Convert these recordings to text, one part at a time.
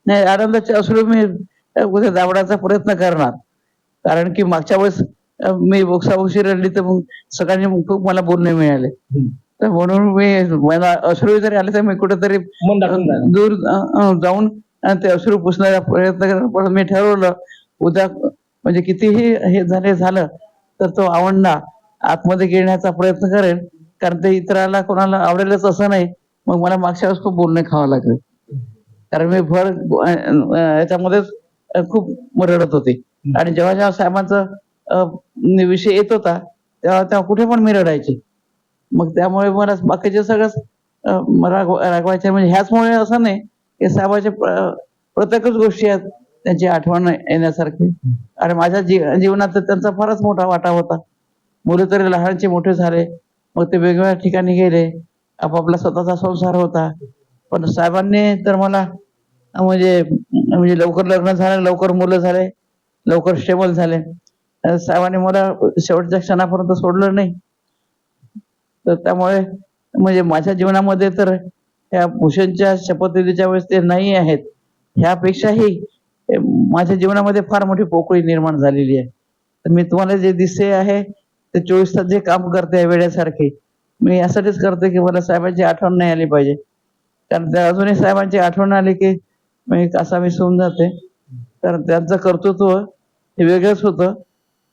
नाही, आनंदाचे अश्रू मी कुठे दाबण्याचा प्रयत्न करणार. कारण की मागच्या वेळेस मी बोक्साबोक्षी रडली तर मग सगळ्यांनी खूप मला बोलणे मिळाले. तर म्हणून मला अश्रू जरी आले तर मी कुठेतरी दूर जाऊन ते अश्रू पुसण्याचा प्रयत्न करणार. पण मी ठरवलं उद्या म्हणजे कितीही हे झालं तर तो आवडला आतमध्ये घेण्याचा प्रयत्न करेन. कारण ते इतराला कोणाला आवडेलच असं नाही. मग मला मागच्या वेळेस खूप बोलणे खावं लागलं. कारण मी भर याच्यामध्येच खूप रडत होते. आणि जेव्हा जेव्हा साहेबांचा विषय येत होता तेव्हा तेव्हा कुठे पण मी रडायचे. मग त्यामुळे मला बाकीचे सगळंच रागवायचे म्हणजे ह्याचमुळे असं नाही की साहेबाचे प्रत्येकच गोष्टी आहेत त्यांची आठवण येण्यासारखी. आणि माझ्या जीवनात त्यांचा फारच मोठा वाटा होता. मुलं तरी लहानचे मोठे झाले, मग ते वेगवेगळ्या ठिकाणी गेले, आपापला स्वतःचा संसार होता. पण साहेबांनी तर मला म्हणजे म्हणजे लवकर लग्न झालं, लवकर मुलं झाले, लवकर स्टेबल झाले. साहेबांनी मला शेवटच्या क्षणापर्यंत सोडलं नाही. तर त्यामुळे म्हणजे माझ्या जीवनामध्ये तर त्या भूषणच्या शपथविधीच्या वेळेस ते नाही आहेत. ह्यापेक्षाही माझ्या जीवनामध्ये फार मोठी पोकळी निर्माण झालेली आहे. तर मी तुम्हाला जे दिसते आहे ते 24 तास जे काम करते वेड्यासारखे, मी यासाठीच करते की मला साहेबांची आठवण नाही आली पाहिजे. कारण त्या अजूनही साहेबांची आठवण आली की मी कासावीस विसरून जाते. कारण त्यांचं कर्तृत्व हे वेगळंच होतं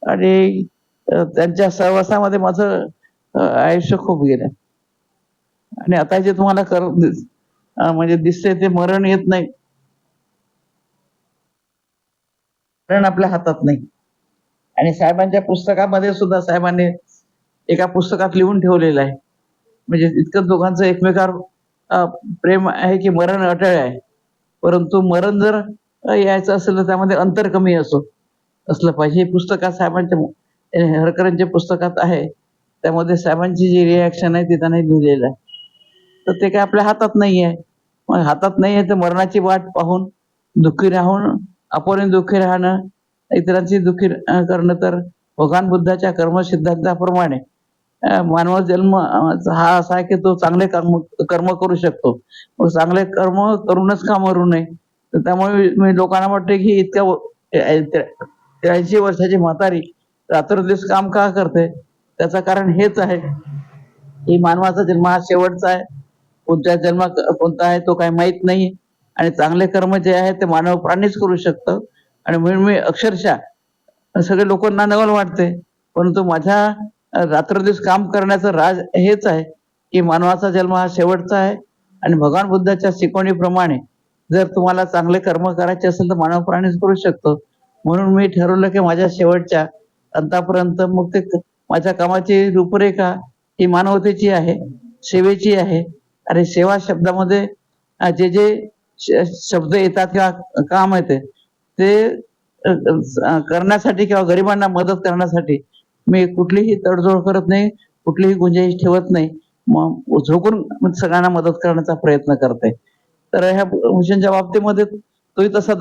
आणि त्यांच्या सहवासामध्ये माझं आयुष्य खूप गेलं. आणि आता जे तुम्हाला म्हणजे दिसते ते मरण येत नाही. मरण आपल्या हातात नाही. आणि साहेबांच्या पुस्तकामध्ये सुद्धा साहेबांनी एका पुस्तकात लिहून ठेवलेलं आहे. म्हणजे इतकं दोघांचं एकमेकावर प्रेम आहे की मरण अटळ आहे. परंतु मरण जर यायचं असेल तर त्यामध्ये अंतर कमी असलं पाहिजे. हे पुस्तकात साहेबांच्या हरकरांच्या पुस्तकात आहे. त्यामध्ये साहेबांची जी रिॲक्शन आहे ती त्यांनी लिहिलेलं आहे. तर ते काय आपल्या हातात नाहीये. मग हातात नाहीये तर मरणाची वाट पाहून दुःखी राहून आपण दुःखी राहणं, इतरांची दुःखी करणं तर भगवान बुद्धाच्या कर्मसिद्धांताप्रमाणे मानव जन्म हा असा आहे की तो चांगले कर्म करू शकतो. मग चांगले कर्म करूनच का मरू नये. तर त्यामुळे मी लोकांना वाटते की इतक्या 83 वर्षाची म्हातारी रात्रंदिवस काम का करते? त्याचं कारण हेच आहे की मानवाचा जन्म हा शेवटचा आहे. पुढचा जन्म कोणता आहे तो काही माहित नाही. आणि चांगले कर्म जे आहे ते मानव प्राणीच करू शकतं. आणि म्हणून मी अक्षरशः सगळे लोकांना नवल वाटते, परंतु माझ्या रात्रंदिवस काम करण्याचं राज हेच आहे की मानवाचा जन्म हा शेवटचा आहे. आणि भगवान बुद्धाच्या शिकवणीप्रमाणे जर तुम्हाला चांगले कर्म करायचे असेल तर मानव प्राणीच करू शकतो. म्हणून मी ठरवलं की माझ्या शेवटच्या अंतापर्यंत मग ते माझ्या कामाची रूपरेखा ही मानवतेची आहे, सेवेची आहे. आणि सेवा शब्दामध्ये जे जे शब्द येतात किंवा काम येते ते करण्यासाठी किंवा गरिबांना मदत करण्यासाठी मी कुठलीही तडजोड करत नाही, कुठलीही गुंजाईश ठेवत नाही. मग झोकून सगळ्यांना मदत करण्याचा प्रयत्न करते. तर ह्या भूषणच्या बाबतीमध्ये तोही तसा